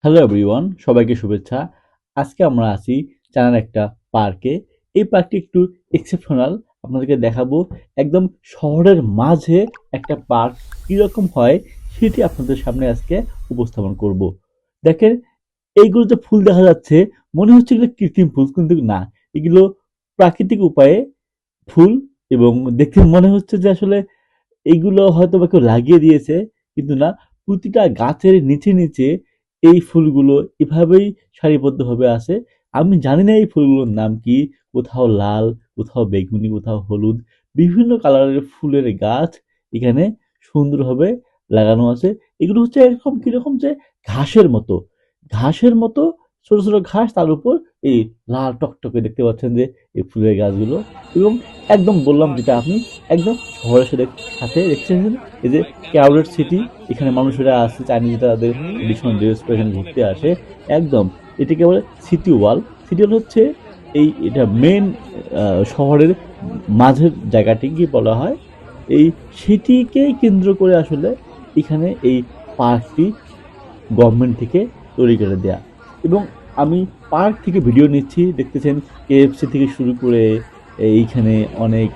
Hello everyone, সবাইকে শুভেচ্ছা। আজকে আমরা আছি চায়নার একটা পার্কে। এই পার্কটি একটু এক্সেপশনাল। আপনাদেরকে দেখাবো একদম শহরের মাঝে একটা পার্ক কিরকম হয় সেটি আপনাদের সামনে আজকে উপস্থাপন করব। দেখেন, এইগুলো যে ফুল দেখা যাচ্ছে মনে হচ্ছে এগুলো কৃত্রিম ফুল, কিন্তু না, এগুলো প্রাকৃতিক উপায়ে ফুল। এবং দেখে মনে হচ্ছে যে আসলে এইগুলো হয়তো বা কেউ লাগিয়ে দিয়েছে, কিন্তু না, প্রতিটা গাছের নিচে নিচে এই ফুলগুলো এভাবেই সারিবদ্ধভাবে আছে। আমি জানি না এই ফুলগুলোর নাম কি। কোথাও লাল, কোথাও বেগুনি, কোথাও হলুদ, বিভিন্ন কালারের ফুলের গাছ এখানে সুন্দরভাবে লাগানো আছে। এগুলো হচ্ছে এরকম কিরকম যে ঘাসের মতো, ঘাসের মতো ছোট ছোট ঘাস, তার উপর এই লাল টকটকে দেখতে পাচ্ছেন যে এই ফুলের গাছগুলো। এবং একদম বললাম যেটা, আপনি একদম শহরের সাথে সাথে দেখছেন এই যে ক্রাউডেড সিটি, এখানে মানুষেরা আসছে, চাইনিজরা তাদের ট্রেডিশনাল ড্রেস পরে এখানে ঘুরতে আসে। একদম এটাকে বলে সিটি ওয়াল। সিটি ওয়াল হচ্ছে এটা মেন শহরের মাঝের জায়গাটিকে বলা হয়। এই সিটিকেই কেন্দ্র করে আসলে এখানে এই পার্কটি গভর্নমেন্ট থেকে তৈরি করে দেয়া। এবং আমি পার্ক থেকে ভিডিও নিচ্ছি, দেখতেছেন কেএফসি থেকে শুরু করে এইখানে অনেক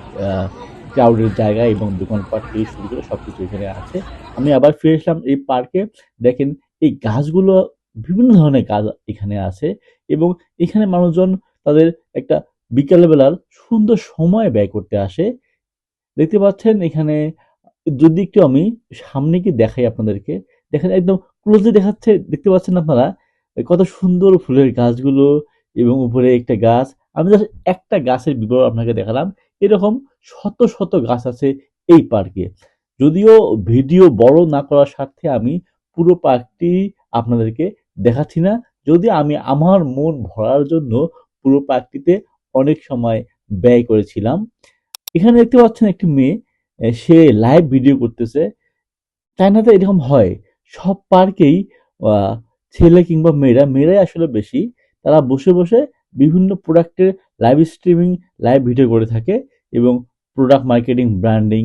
ক্রাউডের জায়গা এবং দোকানপাট থেকে শুরু করে সবকিছু এখানে আছে। আমি আবার ফিরে আসলাম এই পার্কে। দেখেন, এই গাছগুলো, বিভিন্ন ধরনের গাছ এখানে আছে। এবং এখানে মানুষজন তাদের একটা বিকালবেলার সুন্দর সময় ব্যয় করতে আসে। দেখতে পাচ্ছেন এখানে, যদি একটু আমি সামনে গিয়ে দেখাই আপনাদেরকে, দেখেন একদম ক্লোজলি দেখাচ্ছে, দেখতে পাচ্ছেন আপনারা কত সুন্দর ফুলের গাছগুলো। এবং উপরে একটা গাছ, আমি জাস্ট একটা গাছের বিবরণ আপনাকে দেখালাম। এরকম শত শত গাছ আছে এই পার্কে। যদিও ভিডিও বড় না করার স্বার্থে আমি পুরো পার্কটি আপনাদেরকে দেখাচ্ছি না, যদি আমি আমার মন ভরার জন্য পুরো পার্কটিতে অনেক সময় ব্যয় করেছিলাম। এখানে দেখতে পাচ্ছেন একটি মেয়ে, সে লাইভ ভিডিও করতেছে। চায়নাতে এরকম হয়, সব পার্কেই ছেলে কিংবা মেয়েরাই আসলে বেশি, তারা বসে বসে বিভিন্ন প্রোডাক্টের লাইভ স্ট্রিমিং, লাইভ ভিডিও করে থাকে এবং প্রোডাক্ট মার্কেটিং, ব্র্যান্ডিং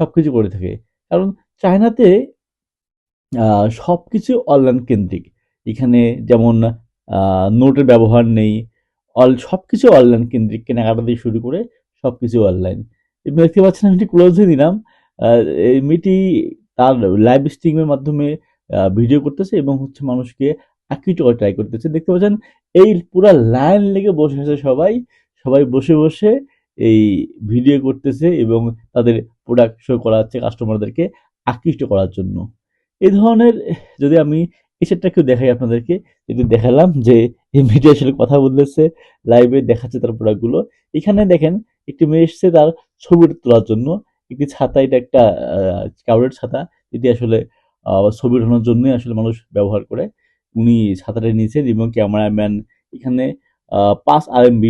সবকিছু করে থাকে। কারণ চায়নাতে সবকিছু অনলাইন কেন্দ্রিক। এখানে যেমন নোটের ব্যবহার নেই, সবকিছু অনলাইন কেন্দ্রিক, কেনাকাটা দিয়ে শুরু করে সবকিছু অনলাইন। এবং দেখতে পাচ্ছেন, আমি একটু ক্লোজলি নিলাম। এই মেয়েটি তার লাইভ স্ট্রিমের মাধ্যমে ভিডিও করতেছে এবং হচ্ছে মানুষকে আকৃষ্ট করার ট্রাই করতেছে। দেখতে পাচ্ছেন এই পুরা লাইন লেগে বসে আছে সবাই, সবাই বসে বসে এই ভিডিও করতেছে এবং তাদের প্রোডাক্ট শো করাচ্ছে কাস্টমারদেরকে আকৃষ্ট করার জন্য। এই ধরনের, যদি আমি এই সেটটা একটু দেখাই আপনাদেরকে, যদি দেখালাম যে এই মেয়েটা আসলে কথা বলতেছে, লাইভে দেখাচ্ছে তার প্রোডাক্টগুলো। এখানে দেখেন, একটি মেয়ে এসছে তার ছবি তোলার জন্য। একটি ছাতা, এটা একটা কাউরের ছাতা, যেটি আসলে ছবি ওঠানোর জন্য আসলে মানুষ ব্যবহার করে। উনি ছাতাটা নিয়েছেন এবং ক্যামেরাম্যান এখানে 5 RMB,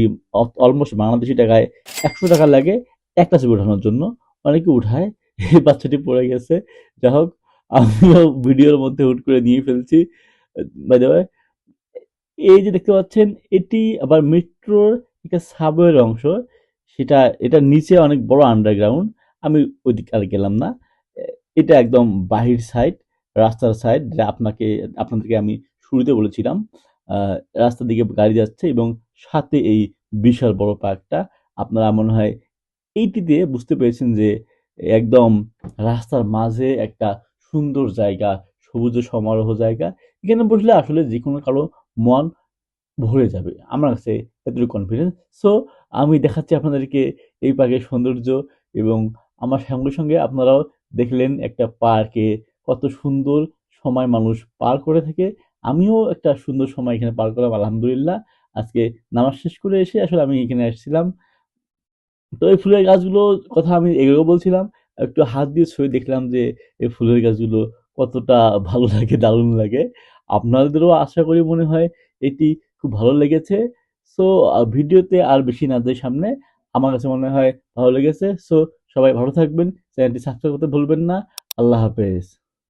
অলমোস্ট বাংলাদেশি টাকায় 100 টাকা লাগে একটা ছবি ওঠানোর জন্য। অনেকে উঠায়। এই বাচ্চাটি পড়ে গেছে। যা হোক, আমিও ভিডিওর মধ্যে হুট করে নিয়ে ফেলছি। বাই দ্য ওয়ে, এই যে দেখতে পাচ্ছেন, এটি আবার মেট্রোর একটা সাবওয়ের অংশ। সেটা, এটার নিচে অনেক বড় আন্ডারগ্রাউন্ড। আমি ওইদিকে আর গেলাম না। এটা একদম বাহির সাইড, রাস্তার সাইড, যা আপনাদেরকে আমি শুরুতে বলেছিলাম। রাস্তার দিকে গাড়ি যাচ্ছে এবং সাথে এই বিশাল বড় পার্কটা। আপনারা মনে হয় এইটিতে বুঝতে পেরেছেন যে একদম রাস্তার মাঝে একটা সুন্দর জায়গা, সবুজ সমারোহ জায়গা। এখানে বসলে আসলে যে কোনো কারো মন ভরে যাবে, আমার কাছে এতটুকু কনফিডেন্স। সো আমি দেখাচ্ছি আপনাদেরকে এই পার্কের সৌন্দর্য। এবং আমার সঙ্গে সঙ্গে আপনারাও দেখলেন একটা পার্কে কত সুন্দর সময় মানুষ পার করে থাকে। আমিও একটা সুন্দর সময় এখানে পার করলাম, আলহামদুলিল্লাহ। আজকে নামাজ শেষ করে এসে আসলে আমি এখানে আসছিলাম। তো এই ফুলের গাছগুলোর কথা আমি এগুলো বলছিলাম, একটু হাত দিয়ে ছুঁয়ে দেখলাম যে এই ফুলের গাছগুলো কতটা ভালো লাগে, দারুণ লাগে। আপনাদেরও আশা করি মনে হয় এটি খুব ভালো লেগেছে। সো ভিডিওতে আর বেশি না যাই সামনে, আমার কাছে মনে হয় ভালো লেগেছে। সো সবাই ভালো থাকবেন, চ্যানেলটি সাবস্ক্রাইব করতে ভুলবেন না। আল্লাহ হাফেজ।